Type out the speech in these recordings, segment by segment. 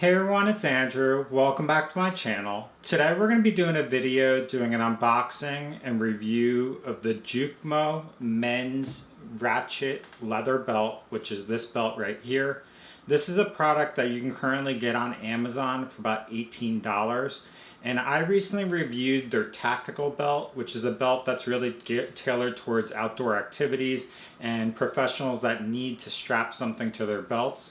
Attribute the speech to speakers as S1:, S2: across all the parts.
S1: Hey everyone, it's Andrew. Welcome back to my channel. Today we're going to be doing a video doing an unboxing and review of the Jukmo Men's Ratchet Leather Belt, which is this belt right here. This is a product that you can currently get on Amazon for about $18. And I recently reviewed their tactical belt, which is a belt that's really tailored towards outdoor activities and professionals that need to strap something to their belts.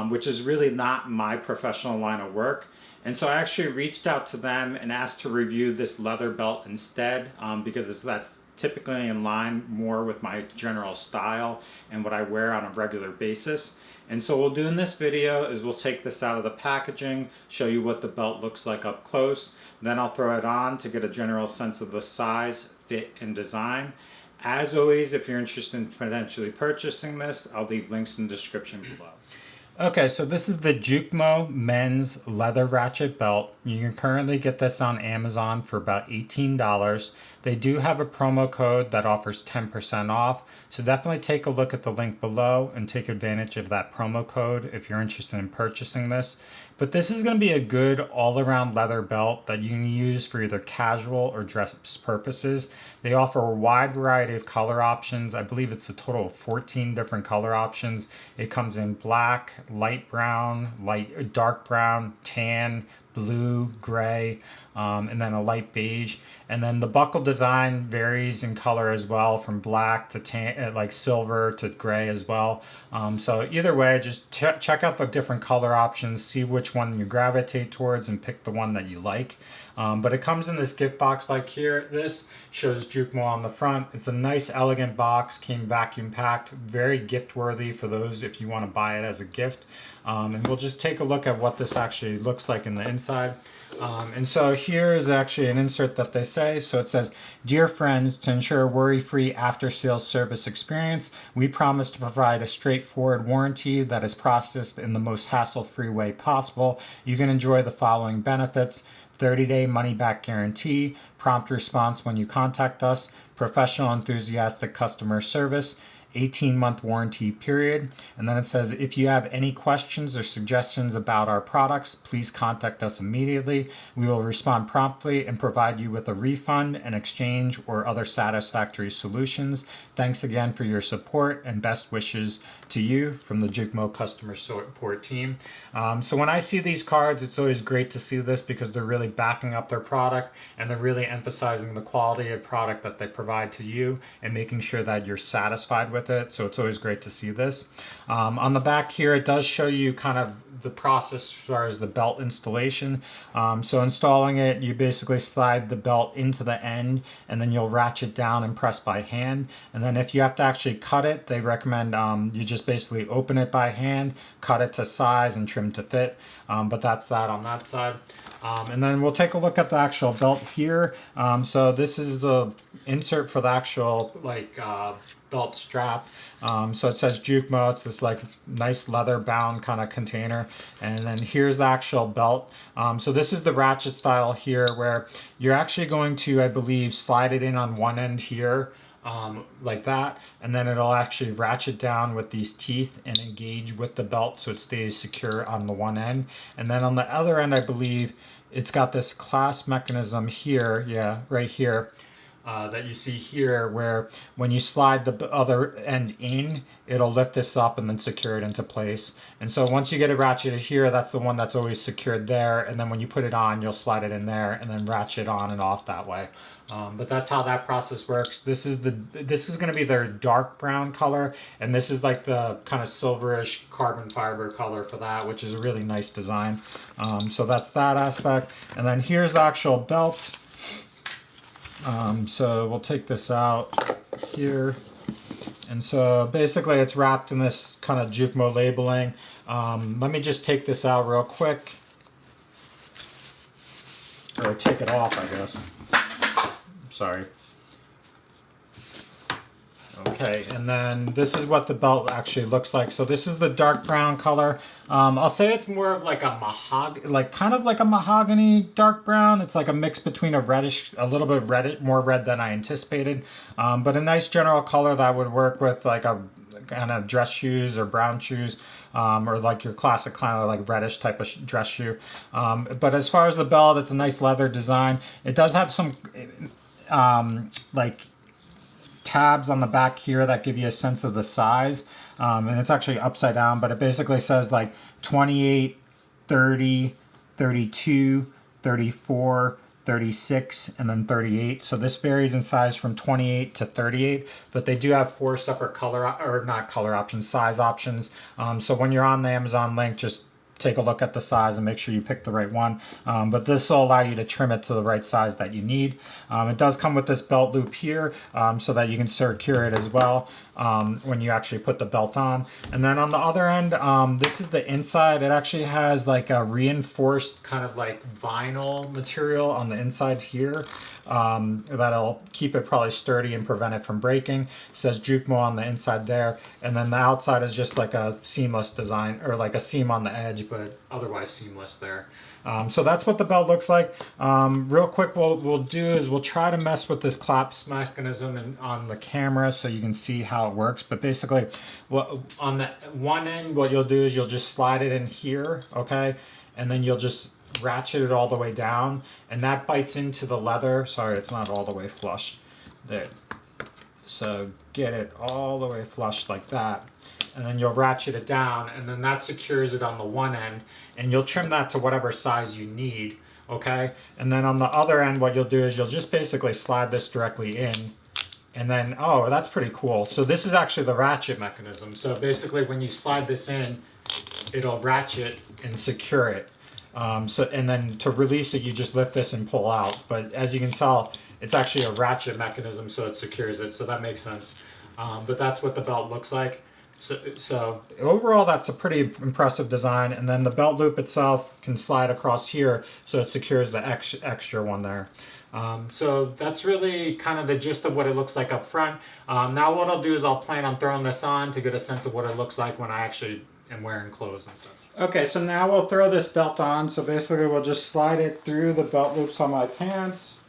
S1: Which is really not my professional line of work. And so I actually reached out to them and asked to review this leather belt instead, because that's typically in line more with my general style and what I wear on a regular basis. And so what we'll do in this video is we'll take this out of the packaging, show you what the belt looks like up close, then I'll throw it on to get a general sense of the size, fit, and design. As always, if you're interested in potentially purchasing this, I'll leave links in the description below. Okay, so this is the Jukmo Men's Leather Ratchet Belt. You can currently get this on Amazon for about $18. They do have a promo code that offers 10% off, so definitely take a look at the link below and take advantage of that promo code if you're interested in purchasing this. But this is going to be a good all-around leather belt that you can use for either casual or dress purposes. They offer a wide variety of color options. I believe it's a total of 14 different color options. It comes in black, light brown, dark brown, tan, blue, gray, and then a light beige. And then the buckle design varies in color as well, from black to tan, like silver to gray as well. So either way, just check out the different color options, see which one you gravitate towards, and pick the one that you like. But it comes in this gift box like here. This shows Jukmo on the front. It's a nice, elegant box, came vacuum packed, very gift worthy for those if you want to buy it as a gift. And we'll just take a look at what this actually looks like in the inside. And so here is actually an insert that they say. So it says, "Dear friends, to ensure a worry-free after-sales service experience, we promise to provide a straightforward warranty that is processed in the most hassle-free way possible. You can enjoy the following benefits: 30-day money-back guarantee, prompt response when you contact us, professional enthusiastic customer service, 18-month warranty period." And then it says, "If you have any questions or suggestions about our products, please contact us immediately. We will respond promptly and provide you with a refund, an exchange, or other satisfactory solutions. Thanks again for your support and best wishes to you from the Jukmo customer support team." So when I see these cards, it's always great to see this because they're really backing up their product and they're really emphasizing the quality of product that they provide to you and making sure that you're satisfied with it. So it's always great to see this. On the back here, it does show you kind of the process as far as the belt installation. So installing it, you basically slide the belt into the end and then you'll ratchet down and press by hand. And then if you have to actually cut it, they recommend you just basically open it by hand, cut it to size and trim to fit. But that's that on that side. And then we'll take a look at the actual belt here. So this is a insert for the actual belt strap. So it says Jukmo. It's this like nice leather bound kind of container. And then here's the actual belt. So this is the ratchet style here, where you're actually going to, I believe, slide it in on one end here. Like that, and then it'll actually ratchet down with these teeth and engage with the belt so it stays secure on the one end. And then on the other end, I believe it's got this clasp mechanism here, right here, that you see here, where when you slide the other end in, it'll lift this up and then secure it into place. And so once you get it ratcheted here, that's the one that's always secured there, and then when you put it on, you'll slide it in there and then ratchet on and off that way. But that's how that process works. This is going to be their dark brown color, and this is like the kind of silverish carbon fiber color for that, which is a really nice design. So that's that aspect. And then here's the actual belt. So we'll take this out here. And so basically it's wrapped in this kind of Jukmo labeling. Let me just take this out real quick. Or take it off, I guess. Sorry. Okay, and then this is what the belt actually looks like. So this is the dark brown color. I'll say it's more of like a kind of like a mahogany dark brown. It's like a mix between a reddish, a little bit red, more red than I anticipated. But a nice general color that would work with like a kind of dress shoes or brown shoes, or like your classic kind of like reddish type of dress shoe. But as far as the belt, it's a nice leather design. It does have some like tabs on the back here that give you a sense of the size, and it's actually upside down, but it basically says like 28, 30, 32, 34, 36, and then 38. So this varies in size from 28 to 38, but they do have 4 separate color, or not color options, size options. So when you're on the Amazon link, just take a look at the size and make sure you pick the right one. But this will allow you to trim it to the right size that you need. It does come with this belt loop here, so that you can secure it as well when you actually put the belt on. And then on the other end, this is the inside. It actually has like a reinforced kind of like vinyl material on the inside here, that'll keep it probably sturdy and prevent it from breaking. It says Jukmo on the inside there, and then the outside is just like a seamless design, or like a seam on the edge, but otherwise seamless there. So that's what the belt looks like. Real quick, what we'll do is we'll try to mess with this clasp mechanism on the camera so you can see how it works. But basically, on the one end, what you'll do is you'll just slide it in here, okay? And then you'll just ratchet it all the way down, and that bites into the leather. Sorry, it's not all the way flush. There. So get it all the way flush like that, and then you'll ratchet it down, and then that secures it on the one end, and you'll trim that to whatever size you need, okay? And then on the other end, what you'll do is you'll just basically slide this directly in, and then, oh, that's pretty cool. So this is actually the ratchet mechanism. So basically when you slide this in, it'll ratchet and secure it. And then to release it, you just lift this and pull out. But as you can tell, it's actually a ratchet mechanism, so it secures it. So that makes sense. But that's what the belt looks like. So overall, that's a pretty impressive design. And then the belt loop itself can slide across here, so it secures the extra one there. So that's really kind of the gist of what it looks like up front. Now what I'll do is I'll plan on throwing this on to get a sense of what it looks like when I actually am wearing clothes and stuff. Okay, so now we'll throw this belt on. So basically we'll just slide it through the belt loops on my pants.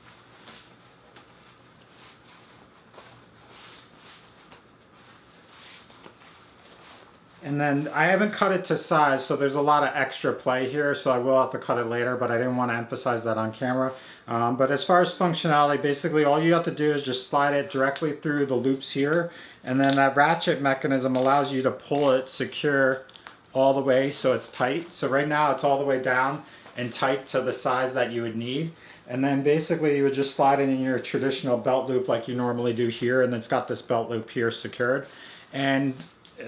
S1: And then I haven't cut it to size, so there's a lot of extra play here, so I will have to cut it later, but I didn't want to emphasize that on camera. But as far as functionality, basically all you have to do is just slide it directly through the loops here, and then that ratchet mechanism allows you to pull it secure all the way so it's tight. So right now it's all the way down and tight to the size that you would need. And then basically you would just slide it in your traditional belt loop like you normally do here, and it's got this belt loop here secured. And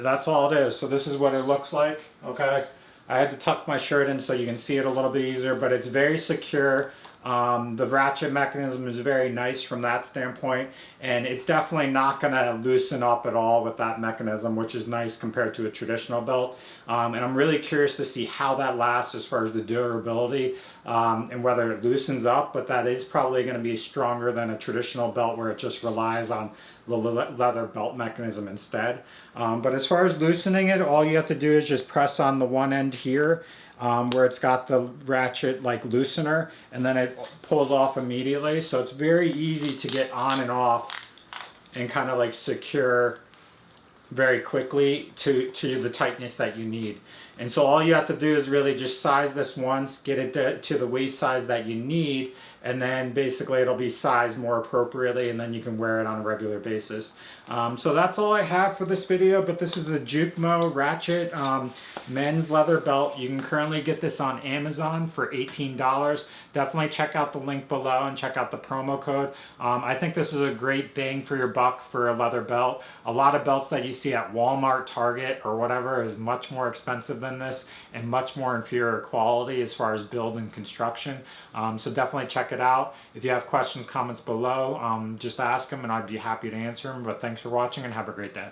S1: that's all it is. So this is what it looks like, okay? I had to tuck my shirt in so you can see it a little bit easier, but it's very secure. The ratchet mechanism is very nice from that standpoint, and it's definitely not going to loosen up at all with that mechanism, which is nice compared to a traditional belt. And I'm really curious to see how that lasts as far as the durability, and whether it loosens up, but that is probably going to be stronger than a traditional belt where it just relies on the leather belt mechanism instead. But as far as loosening it, all you have to do is just press on the one end here, where it's got the ratchet like loosener, and then it pulls off immediately. So it's very easy to get on and off and kind of like secure very quickly to the tightness that you need. And so all you have to do is really just size this once, get it to the waist size that you need, and then basically it'll be sized more appropriately, and then you can wear it on a regular basis. So that's all I have for this video, but this is the Jukmo Ratchet men's leather belt. You can currently get this on Amazon for $18. Definitely check out the link below and check out the promo code. I think this is a great bang for your buck for a leather belt. A lot of belts that you see at Walmart, Target, or whatever is much more expensive than this and much more inferior quality as far as build and construction. So definitely check it out. If you have questions, comments below, just ask them and I'd be happy to answer them. But thanks for watching and have a great day.